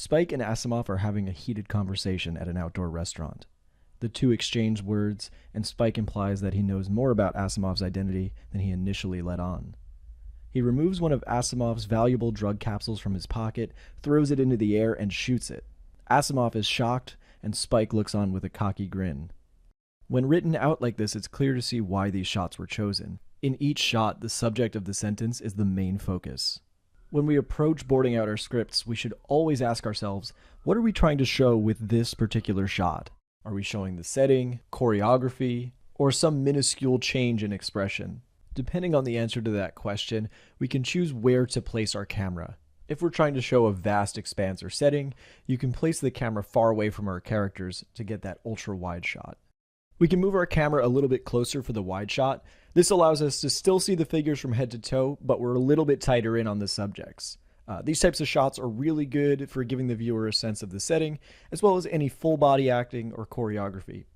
Spike and Asimov are having a heated conversation at an outdoor restaurant. The two exchange words, and Spike implies that he knows more about Asimov's identity than he initially let on. He removes one of Asimov's valuable drug capsules from his pocket, throws it into the air, and shoots it. Asimov is shocked, and Spike looks on with a cocky grin. When written out like this, it's clear to see why these shots were chosen. In each shot, the subject of the sentence is the main focus. When we approach boarding out our scripts, we should always ask ourselves, what are we trying to show with this particular shot? Are we showing the setting, choreography, or some minuscule change in expression? Depending on the answer to that question, we can choose where to place our camera. If we're trying to show a vast expanse or setting, you can place the camera far away from our characters to get that ultra-wide shot. We can move our camera a little bit closer for the wide shot. This allows us to still see the figures from head to toe, but we're a little bit tighter in on the subjects. These types of shots are really good for giving the viewer a sense of the setting, as well as any full body acting or choreography.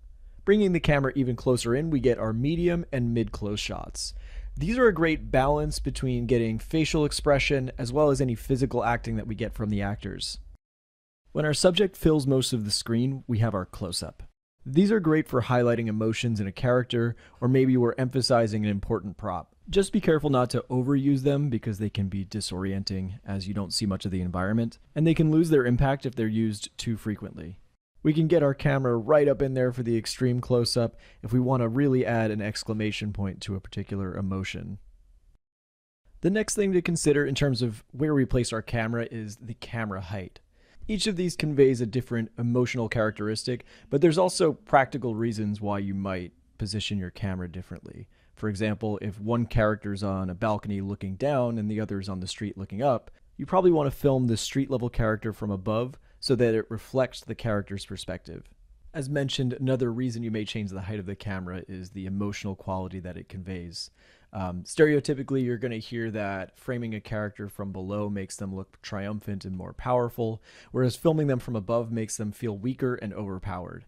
Bringing the camera even closer in, we get our medium and mid-close shots. These are a great balance between getting facial expression as well as any physical acting that we get from the actors. When our subject fills most of the screen, we have our close-up. These are great for highlighting emotions in a character, or maybe we're emphasizing an important prop. Just be careful not to overuse them because they can be disorienting as you don't see much of the environment, and they can lose their impact if they're used too frequently. We can get our camera right up in there for the extreme close-up if we want to really add an exclamation point to a particular emotion. The next thing to consider in terms of where we place our camera is the camera height. Each of these conveys a different emotional characteristic, but there's also practical reasons why you might position your camera differently. For example, if one character's on a balcony looking down and the other's on the street looking up, you probably want to film the street level character from above so that it reflects the character's perspective. As mentioned, another reason you may change the height of the camera is the emotional quality that it conveys. Stereotypically, you're going to hear that framing a character from below makes them look triumphant and more powerful, whereas filming them from above makes them feel weaker and overpowered.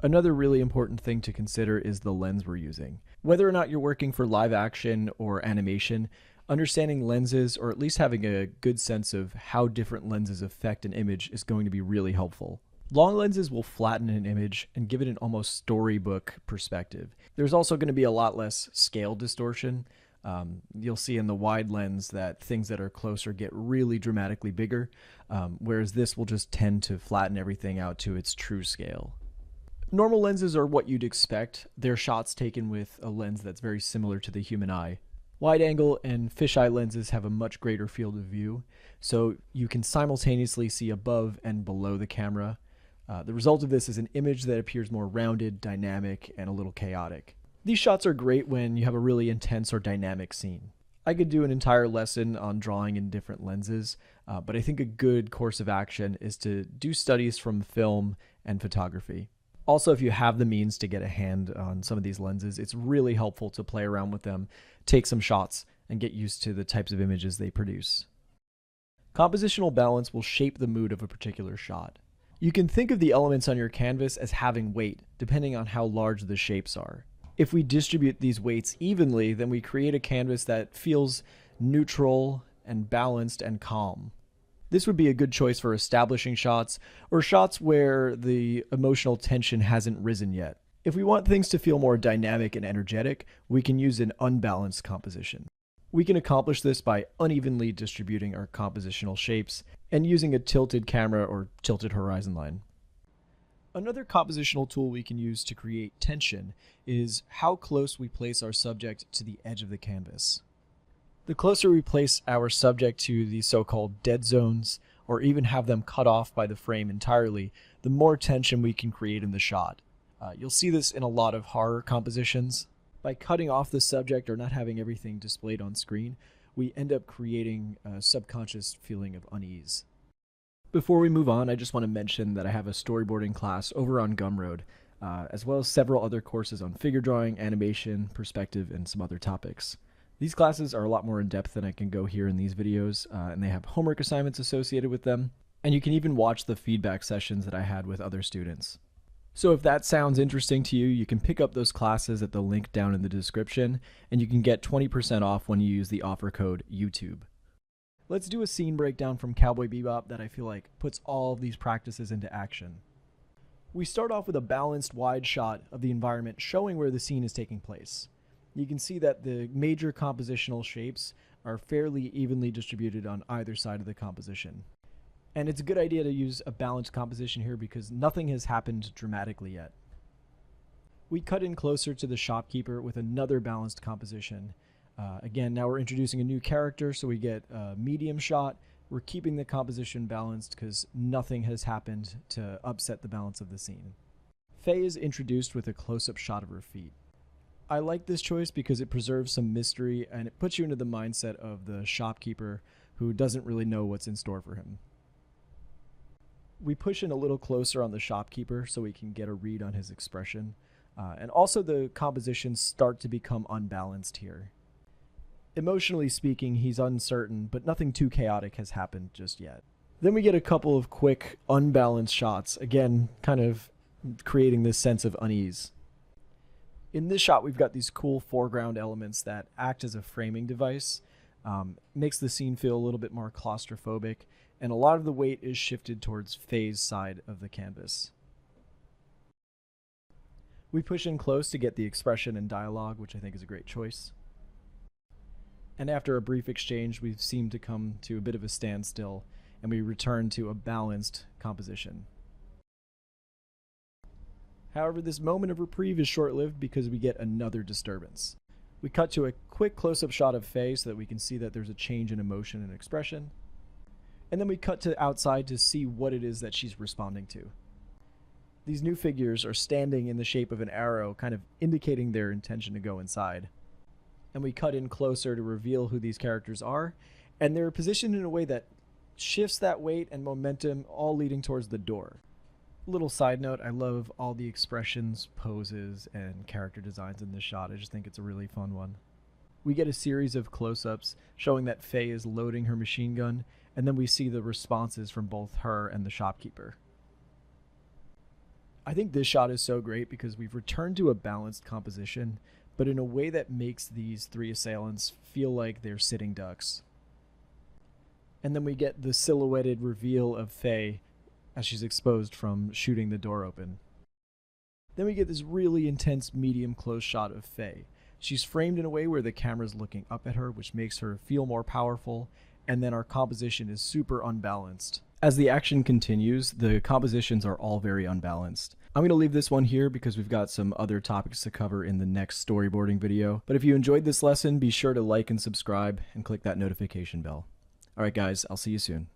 Another really important thing to consider is the lens we're using. Whether or not you're working for live action or animation, understanding lenses, or at least having a good sense of how different lenses affect an image, is going to be really helpful. Long lenses will flatten an image and give it an almost storybook perspective. There's also going to be a lot less scale distortion. You'll see in the wide lens that things that are closer get really dramatically bigger, whereas this will just tend to flatten everything out to its true scale. Normal lenses are what you'd expect. They're shots taken with a lens that's very similar to the human eye. Wide angle and fisheye lenses have a much greater field of view, so you can simultaneously see above and below the camera. The result of this is an image that appears more rounded, dynamic, and a little chaotic. These shots are great when you have a really intense or dynamic scene. I could do an entire lesson on drawing in different lenses, but I think a good course of action is to do studies from film and photography. Also, if you have the means to get a hand on some of these lenses, it's really helpful to play around with them, take some shots, and get used to the types of images they produce. Compositional balance will shape the mood of a particular shot. You can think of the elements on your canvas as having weight, depending on how large the shapes are. If we distribute these weights evenly, then we create a canvas that feels neutral and balanced and calm. This would be a good choice for establishing shots, or shots where the emotional tension hasn't risen yet. If we want things to feel more dynamic and energetic, we can use an unbalanced composition. We can accomplish this by unevenly distributing our compositional shapes and using a tilted camera or tilted horizon line. Another compositional tool we can use to create tension is how close we place our subject to the edge of the canvas. The closer we place our subject to the so-called dead zones, or even have them cut off by the frame entirely, the more tension we can create in the shot. You'll see this in a lot of horror compositions. By cutting off the subject or not having everything displayed on screen, we end up creating a subconscious feeling of unease. Before we move on, I just want to mention that I have a storyboarding class over on Gumroad, as well as several other courses on figure drawing, animation, perspective, and some other topics. These classes are a lot more in depth than I can go here in these videos, and they have homework assignments associated with them, and you can even watch the feedback sessions that I had with other students. So if that sounds interesting to you, you can pick up those classes at the link down in the description, and you can get 20% off when you use the offer code YouTube. Let's do a scene breakdown from Cowboy Bebop that I feel like puts all of these practices into action. We start off with a balanced wide shot of the environment showing where the scene is taking place. You can see that the major compositional shapes are fairly evenly distributed on either side of the composition. And it's a good idea to use a balanced composition here because nothing has happened dramatically yet. We cut in closer to the shopkeeper with another balanced composition. Again, now we're introducing a new character, so we get a medium shot. We're keeping the composition balanced because nothing has happened to upset the balance of the scene. Faye is introduced with a close-up shot of her feet. I like this choice because it preserves some mystery and it puts you into the mindset of the shopkeeper who doesn't really know what's in store for him. We push in a little closer on the shopkeeper so we can get a read on his expression. And also the compositions start to become unbalanced here. Emotionally speaking, he's uncertain, but nothing too chaotic has happened just yet. Then we get a couple of quick, unbalanced shots, again, kind of creating this sense of unease. In this shot, we've got these cool foreground elements that act as a framing device, makes the scene feel a little bit more claustrophobic, and a lot of the weight is shifted towards Faye's side of the canvas. We push in close to get the expression and dialogue, which I think is a great choice. And after a brief exchange, we seem to come to a bit of a standstill, and we return to a balanced composition. However, this moment of reprieve is short-lived because we get another disturbance. We cut to a quick close-up shot of Faye so that we can see that there's a change in emotion and expression. And then we cut to outside to see what it is that she's responding to. These new figures are standing in the shape of an arrow, kind of indicating their intention to go inside. And we cut in closer to reveal who these characters are, and they're positioned in a way that shifts that weight and momentum, all leading towards the door. Little side note, I love all the expressions, poses, and character designs in this shot. I just think it's a really fun one. We get a series of close-ups showing that Faye is loading her machine gun, and then we see the responses from both her and the shopkeeper. I think this shot is so great because we've returned to a balanced composition, but in a way that makes these three assailants feel like they're sitting ducks. And then we get the silhouetted reveal of Faye as she's exposed from shooting the door open. Then we get this really intense medium close shot of Faye. She's framed in a way where the camera's looking up at her, which makes her feel more powerful, and then our composition is super unbalanced. As the action continues, the compositions are all very unbalanced. I'm going to leave this one here because we've got some other topics to cover in the next storyboarding video. But if you enjoyed this lesson, be sure to like and subscribe and click that notification bell. Alright guys, I'll see you soon.